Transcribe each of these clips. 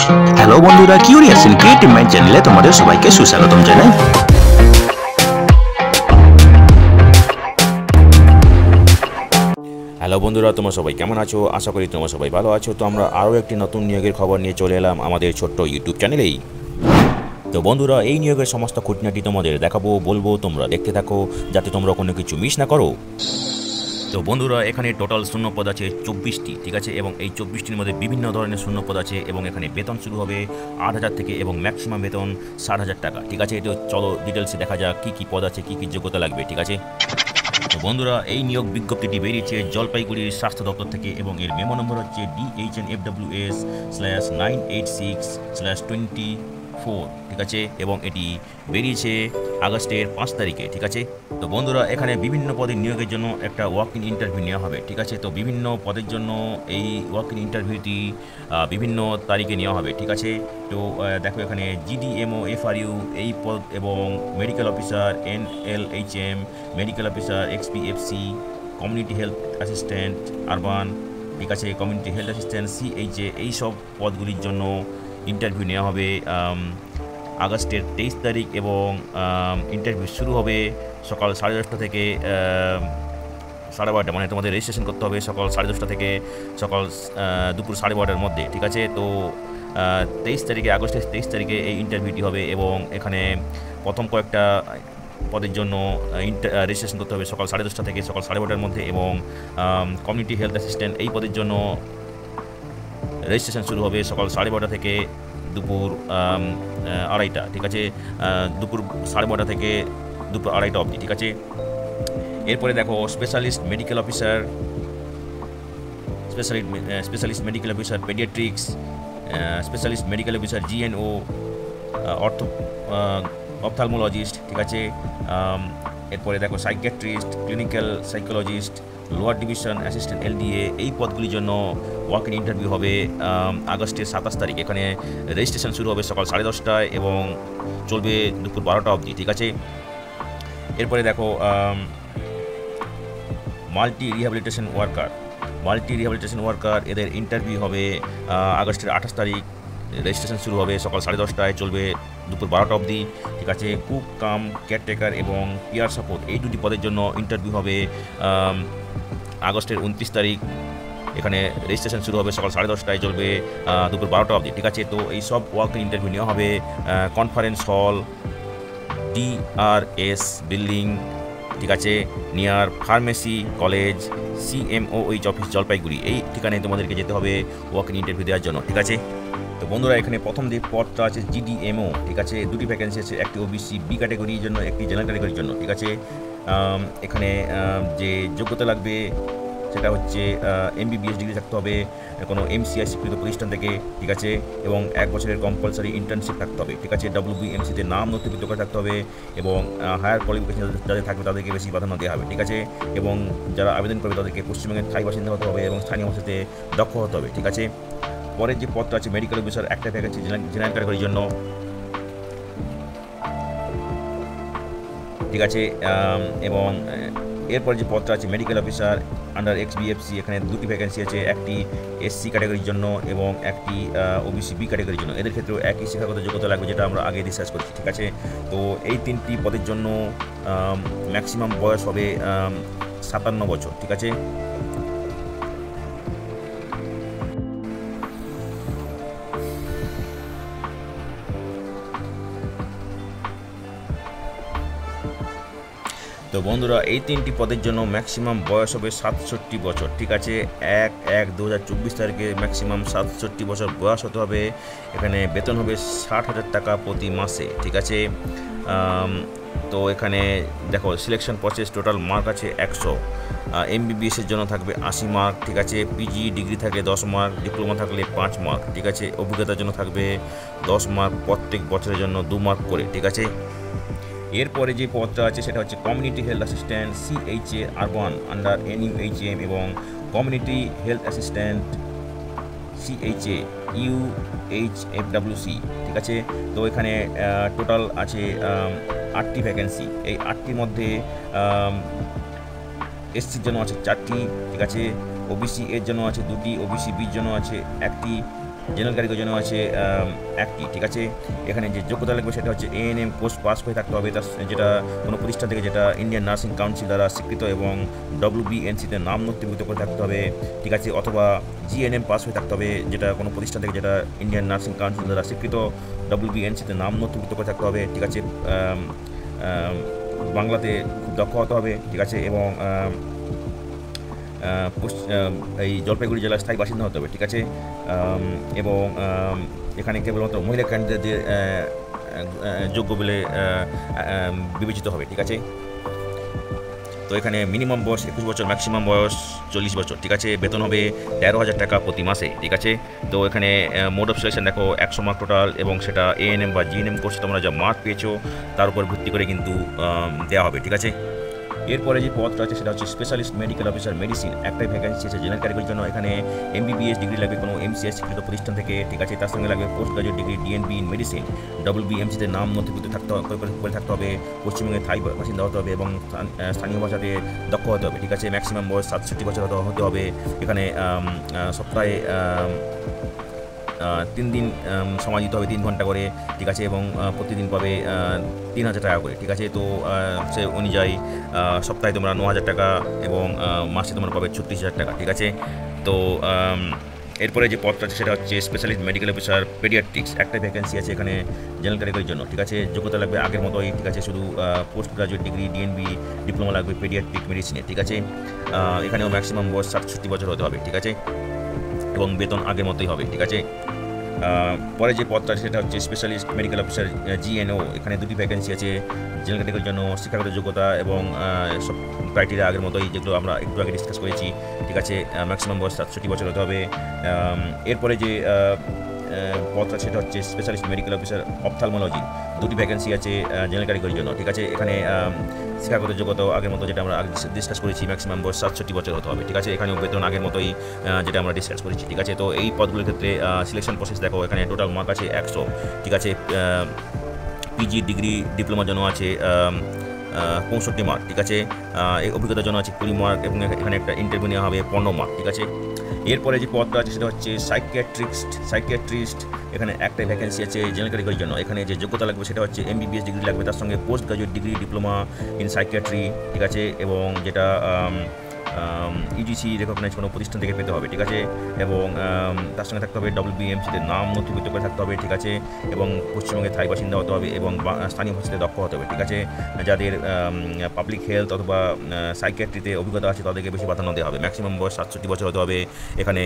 Hello বন্ধুরা, curious in creative mind চ্যানেলে তোমাদের সবাইকে সুস্বাগতম জানাই। হ্যালো বন্ধুরা, তোমরা সবাই কেমন আছো? আশা করি তোমরা সবাই ভালো আছো। তো আমরা আরও একটি নতুন নিয়োগের খবর নিয়ে চলে এলাম আমাদের ছোট্ট ইউটিউব চ্যানেলেই। তো বন্ধুরা, এই নিয়োগের সমস্ত খুঁটিনাটি তোমাদের দেখাবো, বলবো, তোমরা দেখতে থাকো যাতে তোমরা কোনো কিছু মিস না করো। তো বন্ধুরা, এখানে টোটাল শূন্যপদ আছে 24টি, ঠিক আছে, এবং এই 24টির মধ্যে বিভিন্ন ধরনের শূন্যপদ আছে এবং এখানে বেতন শুরু হবে 8,000 থেকে এবং ম্যাক্সিমাম বেতন 60,000 টাকা, ঠিক আছে। এটা চলো ডিটেলসে দেখা যাক কী কী পদ আছে, কী কী যোগ্যতা লাগবে, ঠিক আছে। তো বন্ধুরা, এই নিয়োগ বিজ্ঞপ্তিটি বেরিয়েছে জলপাইগুড়ির স্বাস্থ্য দপ্তর থেকে এবং এর মেমো নম্বর হচ্ছে DHNFWS/986/24, ঠিক আছে, এবং এটি বেরিয়েছে আগস্টের 5 তারিখে, ঠিক আছে। তো বন্ধুরা, এখানে বিভিন্ন পদের নিয়োগের জন্য একটা ওয়াক ইন ইন্টারভিউ নেওয়া হবে, ঠিক আছে। তো বিভিন্ন পদের জন্য এই ওয়াক ইন ইন্টারভিউটি বিভিন্ন তারিখে নেওয়া হবে, ঠিক আছে। তো দেখো এখানে GDMO FRU এই পদ এবং medical officer NLHM, medical officer XPFC, community health assistant urban, ঠিক আছে, কমিউনিটি হেলথ অ্যাসিস্ট্যান্ট CHA, এই সব পদগুলির জন্য ইন্টারভিউ নেওয়া হবে আগস্টের 23 তারিখ এবং ইন্টারভিউ শুরু হবে সকাল 10:30 থেকে 12:30, মানে তোমাদের রেজিস্ট্রেশন করতে হবে সকাল 10:30 থেকে দুপুর 12:30-র মধ্যে, ঠিক আছে। তো 23 তারিখে, আগস্টের 23 তারিখে এই ইন্টারভিউটি হবে এবং এখানে প্রথম কয়েকটা পদের জন্য রেজিস্ট্রেশন করতে হবে সকাল 10:30 থেকে সকাল 12:30-র মধ্যে এবং কমিউনিটি হেলথ অ্যাসিস্ট্যান্ট এই পদের জন্য রেজিস্ট্রেশন শুরু হবে সকাল 12:30 থেকে দুপুর 2:30, ঠিক আছে, দুপুর 12:30 থেকে দুপুর 2:30 অবধি, ঠিক আছে। এরপরে দেখো specialist medical officer paediatrics, specialist medical officer GNO, ophthalmologist, ঠিক আছে। এরপরে দেখো psychiatrist, clinical psychologist, lower division assistant LDA এই পদগুলির জন্য ওয়াক ইন ইন্টারভিউ হবে আগস্টের 27 তারিখ। এখানে রেজিস্ট্রেশন শুরু হবে সকাল 10:30 এবং চলবে দুপুর 12টা অবধি, ঠিক আছে। এরপরে দেখো মাল্টি রিহ্যাবিলিটেশন ওয়ার্কার এদের ইন্টারভিউ হবে আগস্টের 28 তারিখ। রেজিস্ট্রেশন শুরু হবে সকাল 10:30, চলবে দুপুর 12টা অবধি, ঠিক আছে। কুক কাম কেয়ারটেকার এবং পিয়ার সাপোর্ট এই দুটি পদের জন্য ইন্টারভিউ হবে আগস্টের 29 তারিখ। এখানে রেজিস্ট্রেশন শুরু হবে সকাল 10:30, চলবে দুপুর 12টা অবধি, ঠিক আছে। তো এই সব ওয়ার্ক ইন্টারভিউ নেওয়া হবে কনফারেন্স হল DRS বিল্ডিং, ঠিক আছে, near pharmacy college CMOH office Jalpaiguri, এই ঠিকানায় তোমাদেরকে যেতে হবে ওয়াক ইন ইন্টারভিউ দেওয়ার জন্য, ঠিক আছে। তো বন্ধুরা, এখানে প্রথম যে পদটা আছে GDMO, ঠিক আছে, দুটি ভ্যাকেন্সি আছে, একটি OBC B ক্যাটাগরির জন্য, একটি জেনারেল ক্যাটাগরির জন্য, ঠিক আছে। এখানে যে যোগ্যতা লাগবে সেটা হচ্ছে MBBS ডিগ্রি থাকতে হবে কোনো MCI স্বীকৃত প্রতিষ্ঠান থেকে, ঠিক আছে, এবং 1 বছরের কম্পালসারি ইন্টার্নশিপ থাকতে হবে, ঠিক আছে। WBMC-তে নাম নথিভুক্ত করে থাকতে হবে এবং হায়ার কোয়ালিফিকেশন যাদের থাকবে তাদেরকে বেশি প্রাধান্য দেওয়া হবে, ঠিক আছে। এবং যারা আবেদন করবে তাদেরকে পশ্চিমবঙ্গের স্থায়ী বাসিন্দা হতে হবে এবং স্থানীয় ভাষাতে দক্ষ হতে হবে, ঠিক আছে। পরের যে পদটা আছে মেডিকেল অফিসার, একটা ভ্যাকেন্সি জেনারেল ক্যাটাগরির জন্য, ঠিক আছে। এবং এরপর যে পদটা আছে মেডিকেল অফিসার আন্ডার XBFC, এখানে দুটি ভ্যাকেন্সি আছে, একটি SC ক্যাটাগরির জন্য এবং একটি OBC B ক্যাটাগরির জন্য। এদের ক্ষেত্রেও একই শিক্ষাগত যোগ্যতা লাগবে যেটা আমরা আগে রিসার্চ করেছি, ঠিক আছে। তো এই 3টি পদের জন্য ম্যাক্সিমাম বয়স হবে 57 বছর, ঠিক আছে। তো বন্ধুরা, এই 3টি পদের জন্য ম্যাক্সিমাম বয়স হবে 67 বছর, ঠিক আছে। 1/1/2024 তারিখে ম্যাক্সিমাম 67 বছর বয়স হতে হবে। এখানে বেতন হবে 60,000 টাকা প্রতি মাসে, ঠিক আছে। তো এখানে দেখো সিলেকশন প্রসেস, টোটাল মার্ক আছে 100, MBBS-এর জন্য থাকবে 80 মার্ক, ঠিক আছে। PG ডিগ্রি থাকলে 10 মার্ক, ডিপ্লোমা থাকলে 5 মার্ক, ঠিক আছে। অভিজ্ঞতার জন্য থাকবে 10 মার্ক, প্রত্যেক বছরের জন্য 2 মার্ক করে, ঠিক আছে। এরপরে যে পদটা আছে সেটা হচ্ছে community health assistant CHA urban under NUHM এবং community health assistant CHA UHFWC, ঠিক আছে। তো এখানে টোটাল আছে 8টি ভ্যাকেন্সি। এই 8টির মধ্যে SCর জন্য আছে 4টি, ঠিক আছে। OBC এর জন্য আছে 2টি, OBC Bর জন্য আছে 1টি, জেনারেল ক্যারিগের জন্য আছে একটি, ঠিক আছে। এখানে যে যোগ্যতা লাগবে সেটা হচ্ছে এএনএম কোর্স পাস করে থাকতে হবে, তার যেটা কোনো প্রতিষ্ঠান থেকে যেটা ইন্ডিয়ান নার্সিং কাউন্সিল দ্বারা স্বীকৃত এবং WBNC-তে নাম নথিভুক্ত করে থাকতে হবে, ঠিক আছে, অথবা GNM পাস হয়ে থাকতে হবে, যেটা কোনো প্রতিষ্ঠান থেকে যেটা ইন্ডিয়ান নার্সিং কাউন্সিল দ্বারা স্বীকৃত, WBNC-তে নাম নথিভুক্ত করে থাকতে হবে, ঠিক আছে। বাংলাতে খুব দক্ষ হতে হবে, ঠিক আছে, এবং এই জলপাইগুড়ি জেলার স্থায়ী বাসিন্দা হতে হবে, ঠিক আছে। এবং এখানে কেবলমাত্র মহিলা ক্যান্ডিডেটদের যোগ্য বলে বিবেচিত হবে, ঠিক আছে। তো এখানে মিনিমাম বয়স 21 বছর, ম্যাক্সিমাম বয়স 40 বছর, ঠিক আছে। বেতন হবে 13,000 টাকা প্রতি মাসে, ঠিক আছে। তো এখানে মোড অফ সিলেকশন দেখো 100 মার্ক টোটাল, এবং সেটা এএনএম বা জিএনএম কোর্সে তোমরা যা মার্ক পেয়েছো তার উপর ভিত্তি করে কিন্তু দেওয়া হবে, ঠিক আছে। এরপরে যে পদটা আছে সেটা হচ্ছে স্পেশালিস্ট মেডিকেল অফিসার মেডিসিন, একটাই ভ্যাকেন্সি আছে জেনারেল ক্যারিগের জন্য। এখানে MBBS ডিগ্রি লাগবে কোনো MCS স্বীকৃত প্রতিষ্ঠান থেকে, ঠিক আছে। তার সঙ্গে লাগবে post graduate degree DNB in medicine, WBMC-তে নাম নথিভুক্ত করে থাকতে হবে, পশ্চিমবঙ্গের স্থায়ী বাসিন্দা হতে হবে এবং স্থানীয় ভাষাতে দক্ষ হতে হবে, ঠিক আছে। ম্যাক্সিমাম বয়স 67 বছর হতে হবে। এখানে সপ্তাহে 3 দিন সময় দিতে হবে, 3 ঘন্টা করে, ঠিক আছে, এবং প্রতিদিন পাবে 3,000 টাকা করে, ঠিক আছে। তো সে অনুযায়ী সপ্তাহে তোমরা 9,000 টাকা এবং মাসে তোমরা পাবে 36,000 টাকা, ঠিক আছে। তো এরপরে যে পদটা আছে সেটা হচ্ছে স্পেশালিস্ট মেডিকেল অফিসার পেডিয়াট্রিক্স, একটা ভ্যাকেন্সি আছে এখানে জেনারেল ক্যারিগের জন্য, ঠিক আছে। যোগ্যতা লাগবে আগের মতোই, ঠিক আছে, শুধু post graduate degree DNB diploma লাগবে পেডিয়াট্রিক মেডিসিনে, ঠিক আছে। এখানেও ম্যাক্সিমাম বয়স 67 বছর হতে হবে, ঠিক আছে, এবং বেতন আগের মতোই হবে, ঠিক আছে। পরে যে পদটা সেটা হচ্ছে স্পেশালিস্ট মেডিকেল অফিসার GNO, এখানে 2টি ভ্যাকেন্সি আছে জেনারেল ক্যারিগের জন্য। শিক্ষাগত যোগ্যতা এবং সব ক্রাইটেরিয়া আগের মতোই, যেগুলো আমরা একটু আগে ডিসকাস করেছি, ঠিক আছে। ম্যাক্সিমাম বয়স 67 বছর হতে হবে। এরপরে যে পদটা সেটা হচ্ছে স্পেশালিস্ট মেডিকেল অফিসার অপথালমোলজি, 2টি ভ্যাকেন্সি আছে জেনারেল ক্যারিগের জন্য, ঠিক আছে। এখানে শিক্ষাগত যোগ্যতা আগের মতো যেটা আমরা আগে ডিসকাস করেছি, ম্যাক্সিমাম বয়স 67 বছর হতে হবে, ঠিক আছে। এখানেও বেতন আগের মতোই যেটা আমরা ডিসকাস করেছি, ঠিক আছে। তো এই পদগুলোর ক্ষেত্রে সিলেকশন প্রসেস দেখো, এখানে টোটাল মার্ক আছে 100, ঠিক আছে। PG ডিগ্রি ডিপ্লোমার জন্য আছে 65 মার্ক, ঠিক আছে। এই অভিজ্ঞতার জন্য আছে 20 মার্ক, এবং এখানে একটা ইন্টারভিউ নেওয়া হবে 15 মার্ক, ঠিক আছে। এরপরে যে পদটা আছে সেটা হচ্ছে সাইকিয়াট্রিস্ট, এখানে একটাই ভ্যাকেন্সি আছে জেনারেল ক্যারিগের জন্য। এখানে যে যোগ্যতা লাগবে সেটা হচ্ছে MBBS ডিগ্রি লাগবে, তার সঙ্গে post graduate degree diploma in psychiatry, ঠিক আছে, এবং যেটা UGC রেকগনাইজ কোনো প্রতিষ্ঠান থেকে পেতে হবে, ঠিক আছে। এবং তার সঙ্গে থাকতে হবে WBMC-তে নাম নথিভুক্ত করে থাকতে হবে, ঠিক আছে, এবং পশ্চিমবঙ্গের স্থায়ী বাসিন্দা হতে হবে এবং স্থানীয় ভাষাতে দক্ষ হতে হবে, ঠিক আছে। যাদের পাবলিক হেলথ অথবা সাইকিয়াট্রিতে অভিজ্ঞতা আছে তাদেরকে বেশি প্রাধান্য দেওয়া হবে। ম্যাক্সিমাম বয়স 67 বছর হতে হবে। এখানে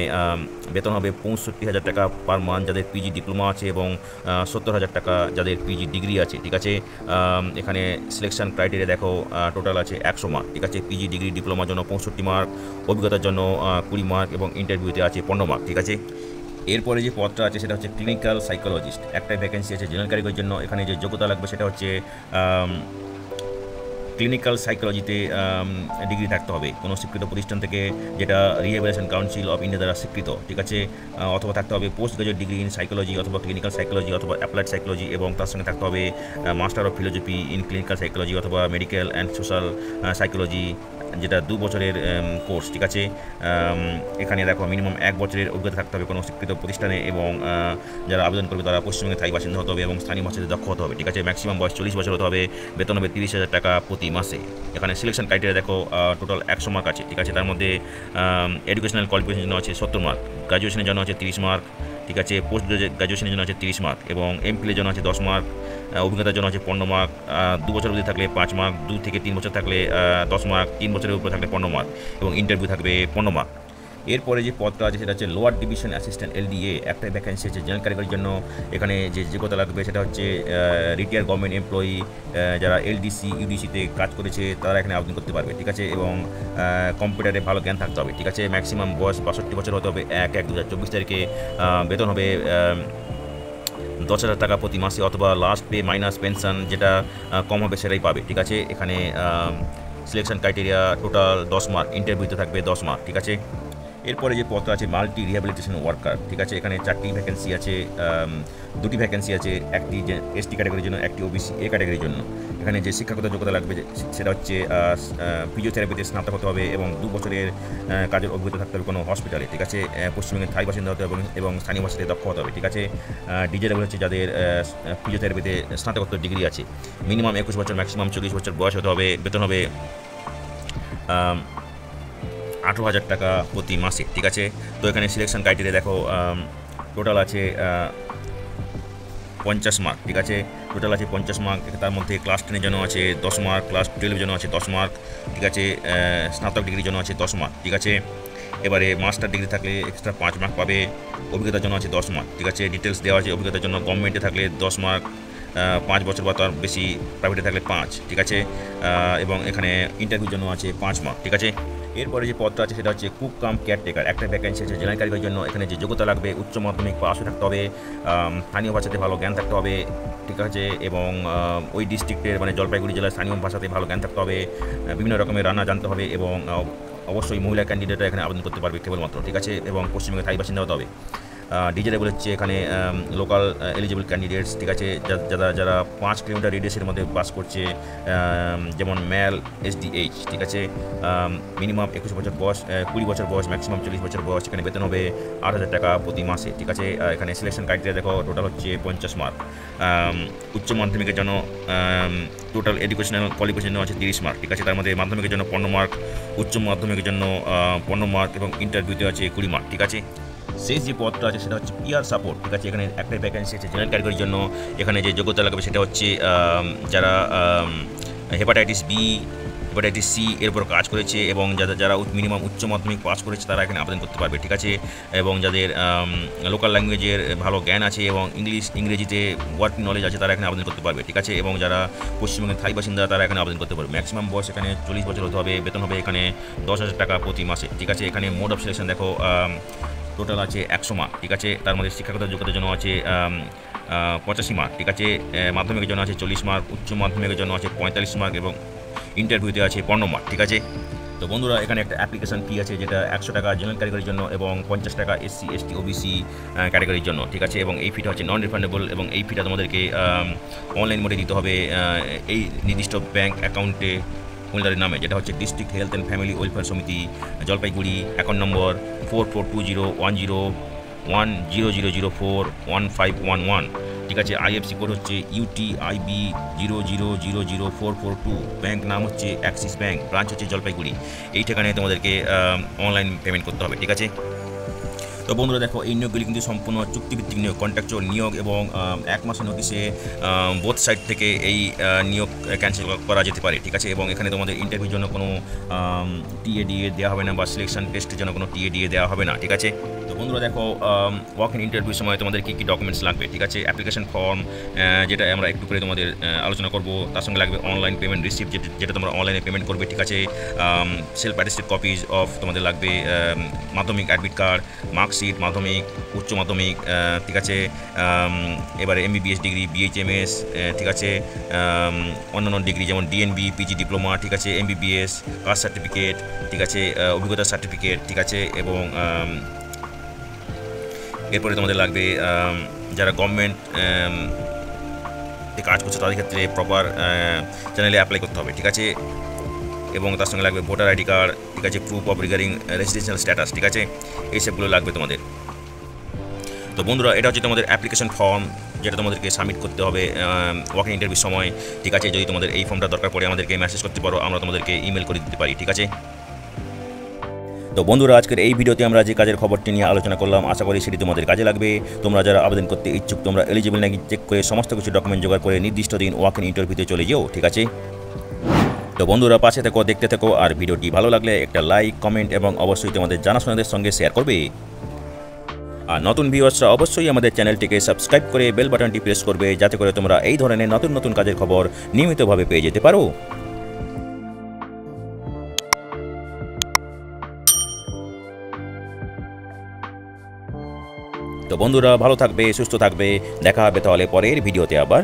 বেতন হবে 65,000 টাকা পার মান্থ যাদের PG ডিপ্লোমা আছে, এবং 70,000 টাকা যাদের PG ডিগ্রি আছে, ঠিক আছে। এখানে সিলেকশন ক্রাইটেরিয়া দেখো, টোটাল আছে 100 মার্ক, ঠিক আছে। PG ডিগ্রি ডিপ্লোমার জন্য 65 মার্ক, অভিজ্ঞতার জন্য 20 মার্ক, এবং ইন্টারভিউতে আছে 15 মার্ক, ঠিক আছে। এরপরে যে পদটা আছে সেটা হচ্ছে ক্লিনিক্যাল সাইকোলজিস্ট, একটাই ভ্যাকেন্সি আছে জেনারেল ক্যারিগের জন্য। এখানে যে যোগ্যতা লাগবে সেটা হচ্ছে ক্লিনিক্যাল সাইকোলজিতে ডিগ্রি থাকতে হবে কোনো স্বীকৃত প্রতিষ্ঠান থেকে, যেটা রিহ্যাবিলিটেশন কাউন্সিল অফ ইন্ডিয়া দ্বারা স্বীকৃত, ঠিক আছে। অথবা থাকতে হবে post graduate degree in psychology অথবা ক্লিনিক্যাল সাইকোলজি অথবা অ্যাপ্লাইড সাইকোলজি, এবং তার সঙ্গে থাকতে হবে master of philosophy in clinical psychology অথবা মেডিকেল অ্যান্ড সোশ্যাল সাইকোলজি, যেটা 2 বছরের কোর্স, ঠিক আছে। এখানে দেখো মিনিমাম 1 বছরের অভিজ্ঞতা থাকতে হবে কোনো স্বীকৃত প্রতিষ্ঠানে, এবং যারা আবেদন করবে তারা পশ্চিমবঙ্গের স্থায়ী বাসিন্দা হতে হবে এবং স্থানীয় ভাষাতে দক্ষ হতে হবে, ঠিক আছে। ম্যাক্সিমাম বয়স 40 বছর হতে হবে। বেতন হবে 30,000 টাকা প্রতি মাসে। এখানে সিলেকশন ক্রাইটেরিয়া দেখো, টোটাল 100 মার্ক আছে, ঠিক আছে। তার মধ্যে এডুকেশনাল কোয়ালিফিকেশনের জন্য আছে 70 মার্ক, গ্রাজুয়েশনের জন্য আছে 30 মার্ক, ঠিক আছে। পোস্ট গ্রাজুয়েশনের জন্য আছে 30 মার্ক, এবং MPhil-এর জন্য আছে 10 মার্ক, অভিজ্ঞতার জন্য আছে 15 মার্ক, 2 বছর অবধি থাকলে 5 মার্ক, 2 থেকে 3 বছর থাকলে 10 মার্ক, 3 বছরের উপরে থাকলে 15 মার্ক, এবং ইন্টারভিউ থাকবে 15 মার্ক। এরপরে যে পদটা আছে সেটা হচ্ছে লোয়ার ডিভিশন অ্যাসিস্ট্যান্ট LDA, একটাই ভ্যাকেন্সি আছে জেনারেল ক্যারিগের জন্য। এখানে যে যোগ্যতা লাগবে সেটা হচ্ছে রিটায়ার গভর্নমেন্ট এমপ্লয়ি, যারা LDC UDC-তে কাজ করেছে তারা এখানে আবেদন করতে পারবে, ঠিক আছে। এবং কম্পিউটারে ভালো জ্ঞান থাকতে হবে, ঠিক আছে। ম্যাক্সিমাম বয়স 62 বছর হতে হবে। 1/1/2024 তারিখে বেতন হবে 10,000 টাকা প্রতি মাসে, অথবা লাস্ট পে মাইনাস পেনশন, যেটা কম হবে সেটাই পাবে, ঠিক আছে। এখানে সিলেকশন ক্রাইটেরিয়া টোটাল 10 মার্ক, ইন্টারভিউতে থাকবে 10 মার্ক, ঠিক আছে। এরপরে যে পদটা আছে মাল্টি রিহ্যাবিলিটেশন ওয়ার্কার, ঠিক আছে। এখানে 4টি ভ্যাকেন্সি আছে, 2টি ভ্যাকেন্সি আছে, একটি এসটি ক্যাটাগরির জন্য, একটি ওবিসি এ ক্যাটাগরির জন্য। এখানে যে শিক্ষাগত যোগ্যতা লাগবে সেটা হচ্ছে ফিজিওথেরাপিতে স্নাতক হতে হবে এবং 2 বছরের কাজের অভিজ্ঞতা থাকতে হবে কোনো হসপিটালে, ঠিক আছে। পশ্চিমবঙ্গের স্থায়ী বাসিন্দা হতে হবে এবং স্থানীয় ভাষাতে দক্ষ হতে হবে, ঠিক আছে। ডিজেবল হচ্ছে যাদের ফিজিওথেরাপিতে স্নাতকোত্তর ডিগ্রি আছে। মিনিমাম 21 বছর, ম্যাক্সিমাম 40 বছর বয়স হতে হবে। বেতন হবে 18,000 টাকা প্রতি মাসে, ঠিক আছে। তো এখানে সিলেকশন ক্রাইটেরিয়া দেখো, টোটাল আছে 50 মার্ক, ঠিক আছে। টোটাল আছে 50 মার্ক। তার মধ্যে ক্লাস 10-এর জন্য আছে 10 মার্ক, ক্লাস 12-এর জন্য আছে 10 মার্ক, ঠিক আছে। স্নাতক ডিগ্রির জন্য আছে 10 মার্ক, ঠিক আছে। এবারে মাস্টার ডিগ্রি থাকলে এক্সট্রা 5 মার্ক পাবে। অভিজ্ঞতার জন্য আছে 10 মার্ক, ঠিক আছে। ডিটেলস দেওয়া আছে অভিজ্ঞতার জন্য। গভর্নমেন্টে থাকলে 10 মার্ক, 5 বছর বা তার বেশি, প্রাইভেটে থাকলে 5, ঠিক আছে। এবং এখানে ইন্টারভিউর জন্য আছে 5 মার্ক, ঠিক আছে। এরপরে যে পদটা আছে সেটা হচ্ছে কুক কাম কেয়ারটেকার, একটা ভ্যাকেন্সি আছে জেনারেল কারিগরের জন্য। এখানে যে যোগ্যতা লাগবে উচ্চ মাধ্যমিক পাস থাকতে হবে, স্থানীয় ভাষাতে ভালো জ্ঞান থাকতে হবে, ঠিক আছে। এবং ওই ডিস্ট্রিক্টের মানে জলপাইগুড়ি জেলার স্থানীয় ভাষাতে ভালো জ্ঞান থাকতে হবে, বিভিন্ন রকমের রান্না জানতে হবে এবং অবশ্যই মহিলা ক্যান্ডিডেটরা এখানে আবেদন করতে পারবে কেবলমাত্র, ঠিক আছে। এবং পশ্চিমবঙ্গের স্থায়ী বাসিন্দা হতে হবে। ডিজেবল হচ্ছে এখানে লোকাল এলিজিবল ক্যান্ডিডেটস, ঠিক আছে। যারা 5 কিলোমিটার রেডিয়াসের মধ্যে বাস করছে, যেমন ম্যাল SDH, ঠিক আছে। মিনিমাম 21 বছর বয়স, 20 বছর বয়স, ম্যাক্সিমাম 40 বছর বয়স। এখানে বেতন হবে 8,000 টাকা প্রতি মাসে, ঠিক আছে। এখানে সিলেকশন ক্রাইটেরিয়া দেখো, টোটাল হচ্ছে 50 মার্ক। উচ্চ মাধ্যমিকের জন্য টোটাল এডুকেশনাল কোয়ালিফিকেশন আছে 30 মার্ক, ঠিক আছে। তার মধ্যে মাধ্যমিকের জন্য 15 মার্ক, উচ্চ মাধ্যমিকের জন্য 15 মার্ক এবং ইন্টারভিউতে আছে 20 মার্ক, ঠিক আছে। শেষ যে পদটা আছে সেটা হচ্ছে পিআর সাপোর্ট, ঠিক আছে। এখানে একটাই ভ্যাকেন্সি আছে জেনারেল ক্যাটাগরির জন্য। এখানে যে যোগ্যতা লাগবে সেটা হচ্ছে যারা হেপাটাইটিস বি, হেপাটাইটিস সি এর উপর কাজ করেছে এবং যারা মিনিমাম উচ্চ মাধ্যমিক পাস করেছে তারা এখানে আবেদন করতে পারবে, ঠিক আছে। এবং যাদের লোকাল ল্যাঙ্গুয়েজের ভালো জ্ঞান আছে এবং ইংরেজিতে ওয়ার্কিং নলেজ আছে তারা এখানে আবেদন করতে পারবে, ঠিক আছে। এবং যারা পশ্চিমবঙ্গের স্থায়ী বাসিন্দা তারা এখানে আবেদন করতে পারবে। ম্যাক্সিমাম বয়স এখানে 40 বছর হতে হবে। বেতন হবে এখানে 10,000 টাকা প্রতি মাসে, ঠিক আছে। এখানে মোড অফ সিলেকশন দেখো, টোটাল আছে 100 মার্ক, ঠিক আছে। তার মধ্যে শিক্ষাগত যোগ্যতার জন্য আছে 85 মার্ক, ঠিক আছে। মাধ্যমিকের জন্য আছে 40 মার্ক, উচ্চ মাধ্যমিকের জন্য আছে 45 মার্ক এবং ইন্টারভিউতে আছে 15 মার্ক, ঠিক আছে। তো বন্ধুরা এখানে একটা অ্যাপ্লিকেশন ফি আছে যেটা 100 টাকা জেনারেল ক্যাটাগরির জন্য এবং 50 টাকা SC ST OBC ক্যাটাগরির জন্য, ঠিক আছে। এবং এই ফিটা হচ্ছে নন রিফান্ডেবল এবং এই ফিটা তোমাদেরকে অনলাইন মোডে দিতে হবে এই নির্দিষ্ট ব্যাঙ্ক অ্যাকাউন্টে হোল্ডারের নামে, যেটা হচ্ছে district health and family welfare সমিতি, জলপাইগুড়ি, অ্যাকাউন্ট নম্বর 4420101000041511, ঠিক আছে। IFSC কোড হচ্ছে UTIB 0000442, ব্যাঙ্ক নাম হচ্ছে অ্যাক্সিস ব্যাঙ্ক, ব্রাঞ্চ হচ্ছে জলপাইগুড়ি। এই ঠিকানায় তোমাদেরকে অনলাইন পেমেন্ট করতে হবে, ঠিক আছে। তো বন্ধুরা দেখো, এই নিয়োগগুলি কিন্তু সম্পূর্ণ চুক্তিভিত্তিক নিয়োগ, কন্ট্রাকচুয়াল নিয়োগ এবং 1 মাসের নোটিশে বোথ সাইড থেকে এই নিয়োগ ক্যান্সেল করা যেতে পারে, ঠিক আছে। এবং এখানে তোমাদের ইন্টারভিউর জন্য কোনো TADA দেওয়া হবে না বা সিলেকশন টেস্টের জন্য কোনো TADA দেওয়া হবে না, ঠিক আছে। তো বন্ধুরা দেখো, ওয়াক ইন ইন্টারভিউর সময় তোমাদের কী কী ডকুমেন্টস লাগবে, ঠিক আছে। অ্যাপ্লিকেশন ফর্ম, যেটা আমরা একটু করে তোমাদের আলোচনা করব। তার সঙ্গে লাগবে অনলাইন পেমেন্ট রিসিপ্ট, যেটা তোমরা অনলাইনে পেমেন্ট করবে, ঠিক আছে। সেলফ অ্যাটেস্টেড কপিজ অফ তোমাদের লাগবে মাধ্যমিক অ্যাডমিট কার্ড, মার্কশিট, মাধ্যমিক, উচ্চ মাধ্যমিক, ঠিক আছে। এবারে MBBS ডিগ্রি, BHMS, ঠিক আছে। অন্যান্য ডিগ্রি যেমন DNB, PG ডিপ্লোমা, ঠিক আছে, MBBS, কাস্ট সার্টিফিকেট, ঠিক আছে, অভিজ্ঞতা সার্টিফিকেট, ঠিক আছে। এবং এরপরে তোমাদের লাগবে যারা গভর্নমেন্ট কাজ করছে তাদের ক্ষেত্রে প্রপার চ্যানেলে অ্যাপ্লাই করতে হবে, ঠিক আছে। এবং তার সঙ্গে লাগবে ভোটার ID কার্ড, ঠিক আছে, proof of regarding residential status, ঠিক আছে। এইসবগুলো লাগবে তোমাদের। তো বন্ধুরা এটা হচ্ছে তোমাদের অ্যাপ্লিকেশন ফর্ম, যেটা তোমাদেরকে সাবমিট করতে হবে ওয়াকিং ইন্টারভিউর সময়, ঠিক আছে। যদি তোমাদের এই ফর্মটা দরকার পড়ে আমাদেরকে মেসেজ করতে পারো, আমরা তোমাদেরকে ইমেল করে দিতে পারি, ঠিক আছে। তো বন্ধুরা আজকের এই ভিডিওতে আমরা যে কাজের খবরটি নিয়ে আলোচনা করলাম, আশা করি সেটি তোমাদের কাজে লাগবে। তোমরা যারা আবেদন করতে ইচ্ছুক, তোমরা এলিজিবল নাকি চেক করে সমস্ত কিছু ডকুমেন্ট জোগাড় করে নির্দিষ্ট দিন ওয়াক ইন ইন্টারভিউতে চলে যেও, ঠিক আছে। তো বন্ধুরা পাশে থেকো, দেখতে থেকো, আর ভিডিওটি ভালো লাগলে একটা লাইক, কমেন্ট এবং অবশ্যই তোমাদের জানাশোনাদের সঙ্গে শেয়ার করবে। আর নতুন ভিউয়ার্সরা অবশ্যই আমাদের চ্যানেলটিকে সাবস্ক্রাইব করে বেল বাটনটি প্রেস করবে, যাতে করে তোমরা এই ধরনের নতুন নতুন কাজের খবর নিয়মিতভাবে পেয়ে যেতে পারো। তো বন্ধুরা ভালো থাকবে, সুস্থ থাকবে, দেখা হবে তাহলে পরের ভিডিওতে আবার।